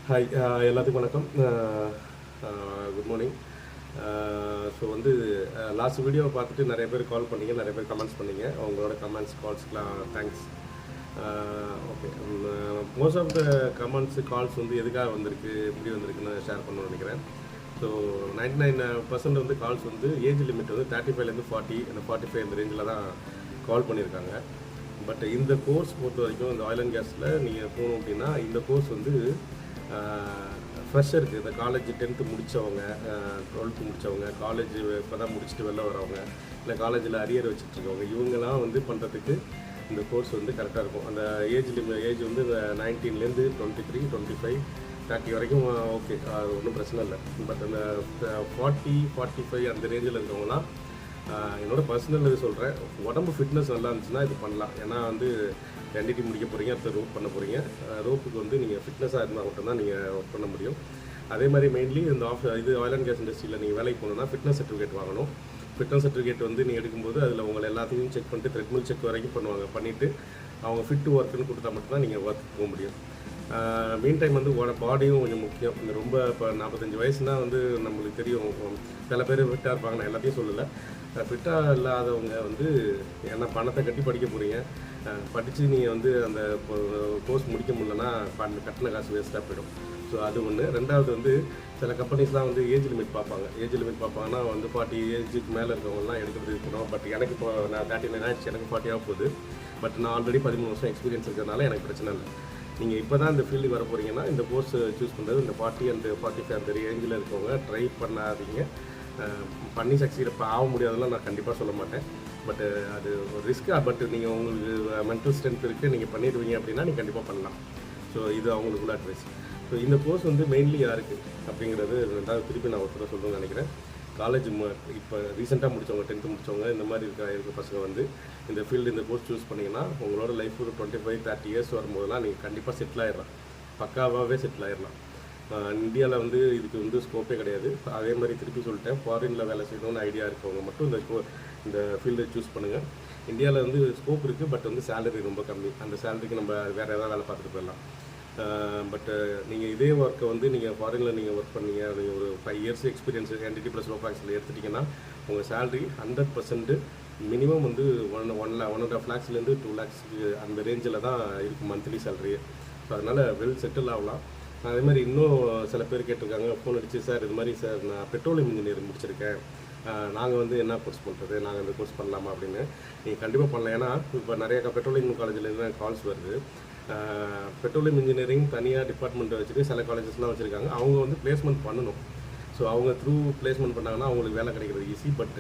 Hi எல்லாத்துக்கும் வணக்கம். Good morning. So வந்து லாஸ்ட் வீடியோவை பார்த்துட்டு நிறைய பேர் கால் பண்ணீங்க, நிறைய பேர் கமெண்ட்ஸ் பண்ணீங்க. அவங்களோட கமெண்ட்ஸ் கால்ஸ்க்கெலாம் thanks. Okay, most of the comments calls வந்து எதுக்காக வந்திருக்கு, எப்படி வந்திருக்குன்னு ஷேர் பண்ணணும்னு நினைக்கிறேன். ஸோ 99% வந்து கால்ஸ் வந்து ஏஜ் லிமிட் வந்து 35லேருந்து 40 அந்த 45 இந்த ரேஞ்சில் தான் கால் பண்ணியிருக்காங்க. பட் இந்த கோர்ஸ் பொறுத்த வரைக்கும் இந்த ஆயில் அண்ட் கேஸில் நீங்கள் போகணும் அப்படின்னா இந்த கோர்ஸ் வந்து ஃப்ரெஷருக்கு, இந்த காலேஜ் 10th முடித்தவங்க, 12th முடித்தவங்க, காலேஜ் இப்போ தான் முடிச்சுட்டு வெளில வரவங்க, இல்லை காலேஜில் அரியர் வச்சுட்ருக்கவங்க, இவங்கெல்லாம் வந்து பண்ணுறதுக்கு இந்த கோர்ஸ் வந்து கரெக்டாக இருக்கும். அந்த ஏஜ் வந்து 19லேருந்து 23, 25, 30 வரைக்கும் ஓகே, அது ஒன்றும் பிரச்சனை இல்லை. பட் அந்த 40, 45 அந்த ரேஞ்சில் இருக்கவங்களாம் என்னோட பர்சனல் இது சொல்கிறேன், உடம்பு ஃபிட்னஸ் நல்லா இருந்துச்சுன்னா இது பண்ணலாம். ஏன்னா வந்து என்டிடி முடிக்க போகிறீங்க, அடுத்த ரோப் பண்ண போகிறீங்க. ரோப்புக்கு வந்து நீங்கள் ஃபிட்னஸாக இருந்தால் மட்டும்தான் நீங்கள் ஒர்க் பண்ண முடியும். அதே மாதிரி மெயின்லி இந்த இது ஆயில் அண்ட் கேஸ் இண்டஸ்ட்ரியில் நீங்கள் வேலைக்கு போகணுன்னா ஃபிட்னஸ் சர்டிஃபிகேட் வாங்கணும். ஃபிட்னஸ் சர்டிஃபிகேட் வந்து நீங்கள் எடுக்கும்போது அதில் உங்களை எல்லாத்தையும் செக் பண்ணிட்டு த்ரெட்மில் செக் வரைக்கும் பண்ணுவாங்க. பண்ணிவிட்டு அவங்க ஃபிட் ஒர்க்குன்னு கொடுத்தா மட்டும்தான் நீங்கள் ஒர்க்கு போக முடியும். மெயின் டைம் வந்து பாடியும் கொஞ்சம் முக்கியம். இந்த ரொம்ப இப்போ 45 வயசுனால் வந்து நம்மளுக்கு தெரியும், சில பேர் ஃபிட்டாக இருப்பாங்க, நான் எல்லாத்தையும் சொல்லலை. ஃபிட்டாக இல்லாதவங்க வந்து ஏன்னா பணத்தை கட்டி படிக்க போகிறீங்க, படித்து நீங்கள் வந்து அந்த கோர்ஸ் முடிக்க முடியலன்னா கட்டின காசு வேஸ்ட்டாக போயிடும். ஸோ அது ஒன்று. ரெண்டாவது வந்து சில கம்பெனிஸ்லாம் வந்து ஏஜ் லிமிட் பார்ப்பாங்க. ஏஜ் லிமிட் பார்ப்பாங்கன்னா வந்து 40 ஏஜுக்கு மேலே இருக்கவங்கலாம் எடுக்கிறது இருக்கணும். பட் எனக்கு இப்போ நான் 39 ஆச்சு, எனக்கு 40 ஆக போகுது. பட் நான் ஆல்ரெடி 13 வருஷம் எக்ஸ்பீரியன்ஸ் இருக்கிறதுனால எனக்கு பிரச்சனை இல்லை. நீங்கள் இப்போ தான் இந்த ஃபீல்டுக்கு வர போகிறீங்கன்னா இந்த கோர்ஸ் சூஸ் பண்ணுறது இந்த 40 and 45 அந்த ரேஞ்சில் இருக்கவங்க ட்ரை பண்ணாதீங்க. பண்ணி சக்சீட் இப்போ ஆக முடியாதெல்லாம் நான் கண்டிப்பாக சொல்ல மாட்டேன். பட் அது ஒரு ரிஸ்க்காக, பட் நீங்கள் உங்களுக்கு மென்டல் ஸ்ட்ரென்த் இருக்குது, நீங்கள் பண்ணிடுவீங்க அப்படின்னா நீங்கள் கண்டிப்பாக பண்ணலாம். ஸோ இது அவங்களுக்குள்ள அட்வைஸ். ஸோ இந்த கோர்ஸ் வந்து மெயின்லி யாருக்கு அப்படிங்கிறது ரெண்டாவது திருப்பி நான் ஒருத்தர சொல்லணும்னு நினைக்கிறேன். காலேஜ் இப்போ ரீசெண்டாக முடித்தவங்க, 10th முடித்தவங்க, இந்த மாதிரி இருக்க பசங்க வந்து இந்த ஃபீல்டு இந்த கோர்ஸ் சூஸ் பண்ணிங்கன்னா உங்களோட லைஃப் ஒரு 25, 30 இயர்ஸ் வரும்போதெல்லாம் நீங்கள் கண்டிப்பாக செட்டில் ஆகிடலாம். பக்காவாகவே செட்டில் ஆகிடலாம். இந்தியாவில் வந்து இதுக்கு வந்து ஸ்கோப்பே கிடையாது. அதே மாதிரி திருப்பி சொல்லிட்டேன், ஃபாரினில் வேலை செய்யணும்னு ஐடியா இருக்கவங்க மட்டும் இந்த ஃபீல்டை சூஸ் பண்ணுங்கள். இந்தியாவில் வந்து ஸ்கோப் இருக்குது, பட் வந்து சேலரி ரொம்ப கம்மி. அந்த சேலரிக்கு நம்ம வேறு ஏதாவது வேலை பார்த்துட்டு போயிடலாம். பட் நீங்கள் இதே ஒர்க்கை வந்து நீங்கள் ஃபாரினில் நீங்கள் ஒர்க் பண்ணீங்க, நீங்கள் ஒரு 5 years எக்ஸ்பீரியன்ஸ் என்டிடி ப்ளஸ் லோபாக்ஸில் எடுத்துட்டிங்கன்னா உங்கள் சேலரி 100% மினிமம் வந்து 1.5 lakhsலேருந்து 2 lakhs அந்த ரேஞ்சில் தான் இருக்கும் மந்த்லி சேலரி. ஸோ அதனால் வெல் செட்டில் ஆகலாம். அதே மாதிரி இன்னும் சில பேர் கேட்டிருக்காங்க, ஃபோன் அடிச்சு, சார் இது மாதிரி சார் நான் பெட்ரோலியம் இன்ஜினியரிங் முடிச்சிருக்கேன், நாங்கள் வந்து என்ன கோர்ஸ் பண்ணுறது, நாங்கள் இந்த கோர்ஸ் பண்ணலாமா அப்படின்னு. நீங்கள் கண்டிப்பாக பண்ணலாம். ஏன்னா இப்போ நிறைய பெட்ரோலியம் காலேஜில் என்ன கால்ஸ் வருது. பெட்ரோலியம் இன்ஜினியரிங் தனியாக டிபார்ட்மெண்ட்டை வச்சுட்டு சில காலேஜஸ்லாம் வச்சுருக்காங்க. அவங்க வந்து பிளேஸ்மெண்ட் பண்ணணும். ஸோ அவங்க த்ரூ பிளேஸ்மெண்ட் பண்ணாங்கன்னா அவங்களுக்கு வேலை கிடைக்கிறது ஈஸி. பட்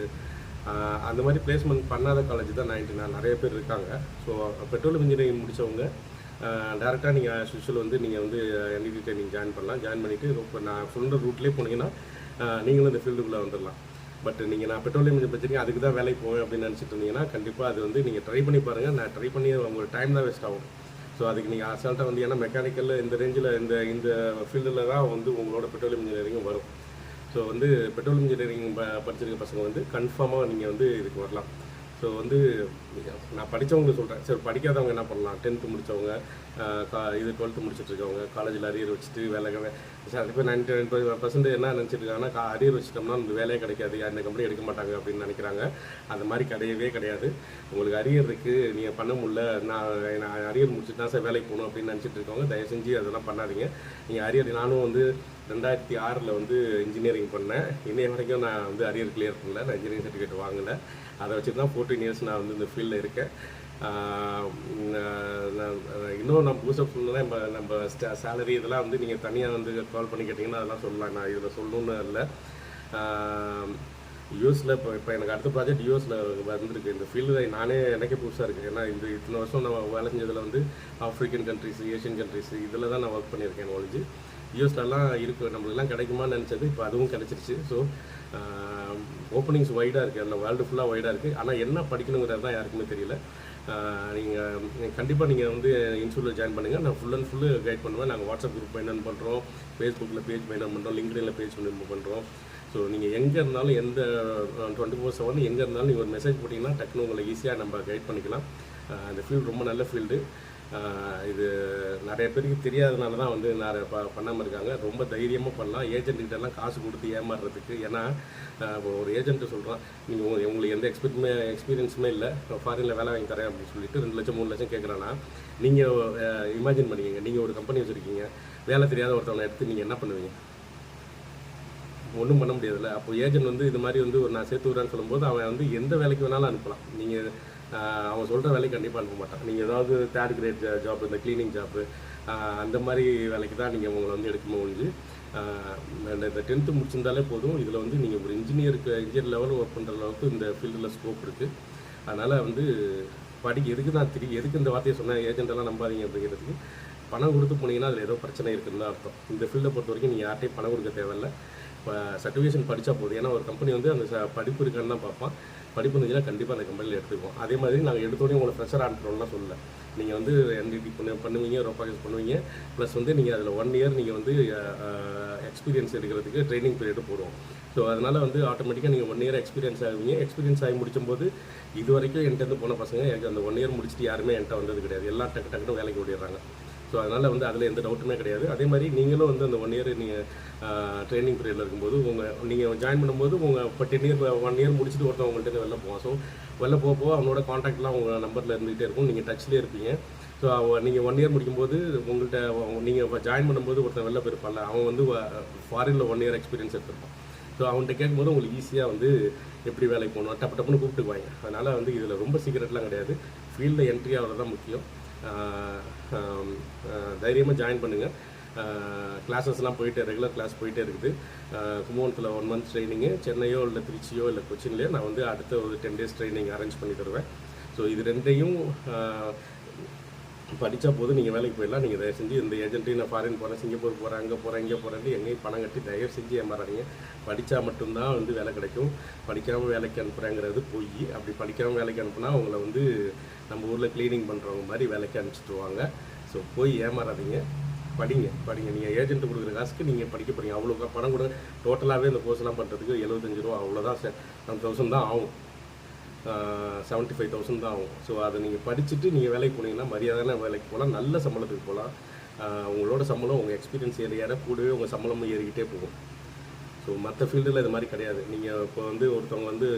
அந்த மாதிரி பிளேஸ்மெண்ட் பண்ணாத காலேஜ் தான் நிறைய பேர் இருக்காங்க. ஸோ பெட்ரோலியம் இன்ஜினியரிங் முடித்தவங்க டேரெக்டாக நீங்கள் ஆஸ் யூஷுவல் வந்து நீங்கள் வந்து என்டிடி ட்ரைனிங் ஜாயின் பண்ணலாம். ஜாயின் பண்ணிவிட்டு இப்போ நான் சொல்கிற ரூட்லேயே போனீங்கன்னா நீங்களும் இந்த ஃபீல்டுக்குள்ளே வந்துடலாம். பட் நீங்கள் நான் பெட்ரோலியம் இன்ஜின் படிச்சிருக்கேன், அதுக்கு தான் வேலைக்கு போவேன் அப்படின்னு நினச்சிட்டு இருந்தீங்கன்னா கண்டிப்பாக அது வந்து நீங்கள் ட்ரை பண்ணி பாருங்கள். நான் ட்ரை பண்ணி உங்களோட டைம் தான் வேஸ்ட் ஆகும். ஸோ அதுக்கு நீங்கள் அசால்ட்டாக வந்து, ஏன்னா மெக்கானிக்கலில் இந்த ரேஞ்சில் இந்த ஃபீல்டில் தான் வந்து உங்களோட பெட்ரோலியம் இன்ஜினியரிங்கும் வரும். ஸோ வந்து பெட்ரோலியம் இன்ஜினியரிங் படிச்சிருக்க பசங்க வந்து கன்ஃபார்மாக நீங்கள் வந்து இதுக்கு வரலாம். ஸோ வந்து நான் படித்தவங்களுக்கு சொல்கிறேன். சரி, படிக்காதவங்க என்ன பண்ணலாம், 10th முடித்தவங்க, இது 12th முடிச்சுட்ருக்கவங்க, காலேஜில் அரியர் வச்சுட்டு வேலை சார் இப்போ 99% என்ன நினச்சிட்ருக்காங்கன்னா, அரியர் வச்சுட்டோம்னா அந்த வேலையே கிடைக்காது, அந்த கம்பெனி எடுக்க மாட்டாங்க அப்படின்னு நினைக்கிறாங்க. அந்த மாதிரி கிடையவே கிடையாது. உங்களுக்கு அரியர் இருக்குது, நீங்கள் பண்ண முடியல, நான் அரியர் முடிச்சுட்டு தான் சார் வேலைக்கு போகணும் அப்படின்னு நினச்சிட்டு இருக்கவங்க தயவு செஞ்சு அதெல்லாம் பண்ணாதீங்க. நீங்கள் அரியர், நானும் வந்து 2006 வந்து இன்ஜினியரிங் பண்ணேன். இன்னைய வரைக்கும் நான் வந்து அரியர் கிளியர் பண்ணல, நான் இன்ஜினியரிங் சர்டிஃபிகேட் வாங்கலை. அதை வச்சுட்டு தான் 14 years நான் வந்து இந்த ஃபீல்டில் இருக்கேன். இன்னும் நான் பூஸ்டப் சொல்லணுன்னா நம்ம சேலரி இதெல்லாம் வந்து நீங்கள் தனியாக வந்து கால் பண்ணி கேட்டிங்கன்னா அதெல்லாம் சொல்லலாம். நான் இதில் சொல்லணுன்னு இல்லை. யூஎஸில் இப்போ எனக்கு அடுத்த ப்ராஜெக்ட் யூஎஸில் வந்திருக்கு. இந்த ஃபீல்டு நானே எனக்கே புதுசாக இருக்குது. ஏன்னா இத்தனை வருஷம் நான் வேலை செஞ்சதில் வந்து ஆஃப்ரிக்கன் கண்ட்ரிஸ், ஏஷியன் கண்ட்ரிஸ் இதில் தான் நான் ஒர்க் பண்ணியிருக்கேன். நாலேஜ் யூஎஸ்லலாம் இருக்குது, நம்மளுக்கெல்லாம் கிடைக்குமான்னு நினச்சது, இப்போ அதுவும் கிடச்சிருச்சு. ஸோ ஓப்பனிங்ஸ் வைடாக இருக்குது, அதில் வேர்ல்டு ஃபுல்லாக வைடாக இருக்குது. ஆனால் என்ன படிக்கணுங்கிறது தான் யாருக்குமே தெரியல. நீங்கள் கண்டிப்பாக நீங்கள் வந்து இன்ஸ்டியூட்டில் ஜாயின் பண்ணுங்கள். நான் ஃபுல் அண்ட் ஃபுல்லு கைட் பண்ணுவேன். நாங்கள் வாட்ஸ்அப் குரூப் மெயின்டைன் பண்ணுறோம், ஃபேஸ்புக்கில் பேஜ் மெயின்டைன் பண்ணுறோம், லிங்க்டின்ல பேஜ் மெயின்டைன் பண்ணுறோம். ஸோ நீங்கள் எங்கே இருந்தாலும் எந்த 24/7 எங்கே இருந்தாலும் நீங்கள் ஒரு மெசேஜ் போட்டிங்கன்னா டக்குன்னு உங்களை ஈஸியாக நம்ம கைட் பண்ணிக்கலாம். அந்த ஃபீல்டு ரொம்ப நல்ல ஃபீல்டு. இது நிறைய பேருக்கு தெரியாதனால தான் வந்து நிறைய பண்ணாமல் இருக்காங்க. ரொம்ப தைரியமாக பண்ணலாம். ஏஜென்ட்டுக்கிட்டலாம் காசு கொடுத்து ஏமாறுறதுக்கு. ஏன்னா ஒரு ஏஜென்ட்டு சொல்கிறான், நீங்கள் உங்களுக்கு எந்த எக்ஸ்பீரியன்ஸுமே இல்லை, ஃபாரினில் வேலை வாங்கி தரேன் அப்படின்னு சொல்லிட்டு 2 லட்சம் 3 லட்சம் கேட்குறான்னா, நீங்கள் இமேஜின் பண்ணிக்கங்க, நீங்கள் ஒரு கம்பெனி வச்சுருக்கீங்க, வேலை தெரியாத ஒருத்தவனை எடுத்து நீங்கள் என்ன பண்ணுவீங்க? ஒன்றும் பண்ண முடியாதுல்ல. அப்போ ஏஜென்ட் வந்து இது மாதிரி வந்து நான் சேர்த்து விட்றேன்னு சொல்லும்போது அவன் வந்து எந்த வேலைக்கு வேணாலும் அனுப்பலாம். நீங்கள் அவன் சொல்கிற வேலைக்கு கண்டிப்பாக அனுப்ப மாட்டான். நீங்கள் ஏதாவது 3rd கிரேட் ஜாப், இந்த க்ளீனிங் ஜாப்பு, அந்த மாதிரி வேலைக்கு தான் நீங்கள் உங்களை வந்து எடுக்க முடிஞ்சு. இந்த 10th முடிச்சிருந்தாலே போதும். இதில் வந்து நீங்கள் ஒரு இன்ஜினியர் லெவலில் ஒர்க் பண்ணுற அளவுக்கு இந்த ஃபீல்டில் ஸ்கோப் இருக்குது. அதனால் வந்து எதுக்கு இந்த வார்த்தையை சொன்ன ஏஜென்ட்டெல்லாம் நம்பாதீங்க அப்படிங்கிறதுக்கு, பணம் கொடுத்து போனீங்கன்னா அதில் ஏதோ பிரச்சனை இருக்குன்னு தான் அர்த்தம். இந்த ஃபீல்டை பொறுத்த வரைக்கும் நீங்கள் யார்ட்டையும் பணம் கொடுக்க தேவையில்லை. இப்போ சர்டிஃபிகேஷன் படித்தா போதும். ஏன்னா ஒரு கம்பெனி வந்து அந்த படிப்பு இருக்கான்னு தான் பார்ப்பான். படிப்பு இருந்துச்சுன்னா கண்டிப்பாக அந்த கம்பெனியில் எடுத்துக்குவோம். அதே மாதிரி நாங்கள் எடுத்தோடனே உங்களை ஃப்ரெஷர் அனுப்புகிறோம்லாம் சொல்லலை. நீங்கள் வந்து NDT பண்ணுவீங்க, ரோபாகஸ் பண்ணுவீங்க. ப்ளஸ் வந்து நீங்கள் அதில் 1 இயர் நீங்கள் வந்து எக்ஸ்பீரியன்ஸ் எடுக்கிறதுக்கு ட்ரைனிங் பீரியடு போடுவோம். ஸோ அதனால் வந்து ஆட்டோமேட்டிக்காக நீங்கள் 1 இயர் எக்ஸ்பீரியன்ஸ் ஆகுவீங்க. எக்ஸ்பீரியன்ஸ் ஆகி முடிக்கும்போது இது வரைக்கும் என்கிட்ட போன பசங்க எனக்கு அந்த 1 இயர் முடிச்சுட்டு யாருமே என்கிட்ட வந்தது கிடையாது. எல்லாம் டக்குன்னு வேலைக்கு ஓடிடுறாங்க. ஸோ அதனால் வந்து அதில் எந்த டவுட்டுமே கிடையாது. அதே மாதிரி நீங்களும் வந்து அந்த 1 இயர் நீங்கள் ட்ரைனிங் பீரியடில் இருக்கும்போது நீங்கள் ஜாயின் பண்ணும்போது இப்போ 1 இயர் முடிச்சுட்டு ஒருத்தன் உங்கள்கிட்ட வெளில போவான். ஸோ வெளில போக அவனோட காண்டாக்ட்லாம் உங்கள் நம்பரில் இருந்துகிட்டே இருக்கும். நீங்கள் டச்லேயே இருப்பீங்க. ஸோ நீங்கள் 1 இயர் முடிக்கும்போது உங்கள்கிட்ட நீங்கள் இப்போ ஜாயின் பண்ணும்போது ஒருத்தன் வெளில போயிருப்பான்ல, அவன் வந்து ஃபாரினில் 1 இயர் எக்ஸ்பீரியன்ஸ் எடுத்திருப்பான். ஸோ அவன்கிட்ட கேட்கும்போது உங்களுக்கு ஈஸியாக வந்து எப்படி வேலைக்கு போகணும் டப்புன்னு கூப்பிட்டுக்குவாங்க. அதனால் வந்து இதில் ரொம்ப சீக்கிரட்லாம் கிடையாது. ஃபீல்டில் என்ட்ரி ஆகிறது தான் முக்கியம். தைரியமாக ஜாயின் பண்ணுங்கள். கிளாஸஸ்லாம் ரெகுலர் கிளாஸ் போயிட்டே இருக்குது. கும்பகோணத்தில் 1 மந்த் ட்ரைனிங்கு, சென்னையோ இல்லை திருச்சியோ இல்லை கொச்சின்லேயோ நான் வந்து அடுத்த ஒரு 10 டேஸ் ட்ரைனிங் அரேஞ்ச் பண்ணி தருவேன். ஸோ இது 2யும் படித்தா போதும், நீங்கள் வேலைக்கு போயிடலாம். நீங்கள் தயவு செஞ்சு இந்த ஏஜென்ட்டையும் நான் ஃபாரின் போகிறேன், சிங்கப்பூர் போகிறேன், அங்கே போகிறேன், இங்கே போகிறேன்ட்டு எங்கேயும் பணம் கட்டி தயவு செஞ்சு ஏமாறாதீங்க. படித்தா மட்டும்தான் வந்து வேலை கிடைக்கும். படிக்காமல் வேலைக்கு அனுப்புகிறேங்கிறது பொய். அப்படி படிக்காமல் வேலைக்கு அனுப்புனா அவங்கள வந்து நம்ம ஊரில் க்ளீனிங் பண்ணுறவங்க மாதிரி வேலைக்கு அனுப்பிச்சிட்டுருவாங்க. ஸோ போய் ஏமாறாதீங்க. படிங்க. நீங்கள் ஏஜென்ட்டு கொடுக்குற காசுக்கு நீங்கள் படிக்க போகிறீங்க. அவ்வளோ பணம் கூட டோட்டலாகவே இந்த கோர்ஸ்லாம் பண்ணுறதுக்கு 75 ரூபா அவ்வளோதான். 1000 தான் ஆகும். 75,000 தான் ஆகும். ஸோ அதை நீங்கள் படிச்சுட்டு நீங்கள் வேலைக்கு போனீங்கன்னா மரியாதையான வேலைக்கு போகலாம், நல்ல சம்பளத்துக்கு போகலாம். உங்களோட சம்பளம் உங்கள் எக்ஸ்பீரியன்ஸ் ஏற கூடவே உங்கள் சம்பளமும் ஏறிக்கிட்டே போகும். ஸோ மற்ற ஃபீல்டில் இது மாதிரி கிடையாது. நீங்கள் இப்போ வந்து ஒருத்தவங்க வந்து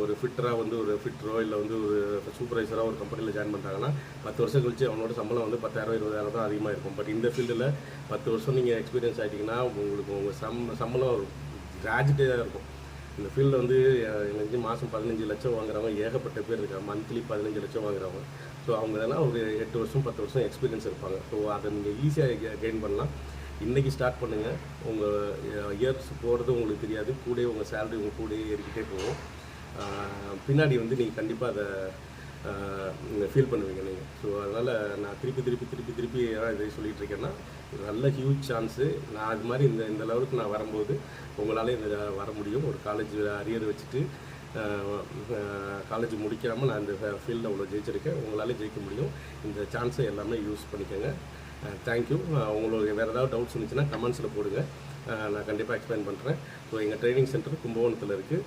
ஒரு ஃபிட்டராக வந்து ஒரு ஃபிட்டரோ இல்லை வந்து ஒரு சூப்பர்வைசராக ஒரு கம்பெனியில் ஜாயின் பண்ணுறாங்கன்னா 10 வருஷம் கழிச்சு அவனோட சம்பளம் வந்து 10,000 20,000 தான் அதிகமாக இருக்கும். பட் இந்த ஃபீல்டில் 10 வருஷம் நீங்கள் எக்ஸ்பீரியன்ஸ் ஆகிட்டிங்கன்னா உங்களுக்கு உங்கள் சம்பளம் கிராஜுவேட்டாக தான் இருக்கும். இந்த ஃபீல்டில் வந்து எனக்கு மாதம் 15 லட்சம் வாங்குறவங்க ஏகப்பட்ட பேர் இருக்காங்க. மந்த்லி 15 லட்சம் வாங்குறவங்க. ஸோ அவங்க இதெல்லாம் ஒரு 8 வருஷம் 10 வருஷம் எக்ஸ்பீரியன்ஸ் இருப்பாங்க. ஸோ அதை நீங்கள் ஈஸியாக கெயின் பண்ணலாம். இன்றைக்கி ஸ்டார்ட் பண்ணுங்கள். உங்கள் இயர்ஸ் போகிறது உங்களுக்கு தெரியாது. கூடவே உங்கள் சேலரி உங்கள் கூடயே ஏறிக்கிட்டே போகும். பின்னாடி வந்து நீங்கள் கண்டிப்பாக அதை ஃபீல் பண்ணுவீங்க நீங்கள். ஸோ அதனால் நான் திருப்பி இதை சொல்லிகிட்டு இருக்கேன்னா, நல்ல ஹியூஜ் சான்ஸு. நான் அது மாதிரி இந்த லெவலுக்கு நான் வரும்போது உங்களால் இதில் வர முடியும். ஒரு காலேஜ் அரியர் வச்சுட்டு காலேஜ் முடிக்காமல் நான் இந்த ஃபீல்டில் அவ்வளோ ஜெயிச்சிருக்கேன். உங்களால் ஜெயிக்க முடியும். இந்த சான்ஸை எல்லாமே யூஸ் பண்ணிக்கோங்க. தேங்க்யூ. உங்களுக்கு வேறு ஏதாவது டவுட்ஸ் இருந்துச்சுன்னா கமெண்ட்ஸில் போடுங்க. நான் கண்டிப்பாக எக்ஸ்பிளைன் பண்ணுறேன். ஸோ எங்கள் ட்ரைனிங் சென்டர் கும்பகோணத்தில் இருக்குது.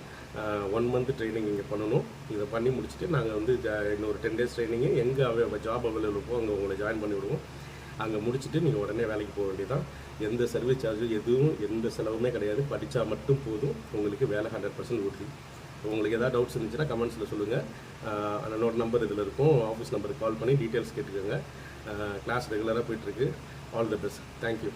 1 மந்த் ட்ரைனிங் இங்கே பண்ணணும். இதை பண்ணி முடிச்சுட்டு நாங்கள் வந்து இன்னொரு 10 டேஸ் ட்ரைனிங்கு எங்கே ஜாப் அவைலபிள் இருக்கோ அங்கே உங்களை ஜாயின் பண்ணி விடுவோம். அங்கே முடிச்சுட்டு நீங்கள் உடனே வேலைக்கு போக வேண்டியதான். எந்த சர்வீஸ் சார்ஜும் எந்த செலவுமே கிடையாது. படித்தா மட்டும் போதும். உங்களுக்கு வேலை 100% உறுதி. உங்களுக்கு எதாவது டவுட்ஸ் இருந்துச்சுன்னா கமெண்ட்ஸில் சொல்லுங்கள். என்னோட நம்பர் இதில் இருக்கும். ஆஃபீஸ் நம்பருக்கு கால் பண்ணி டீட்டெயில்ஸ் கேட்டுக்கோங்க. கிளாஸ் ரெகுலராக போயிட்டுருக்கு. All the best. தேங்க்யூ.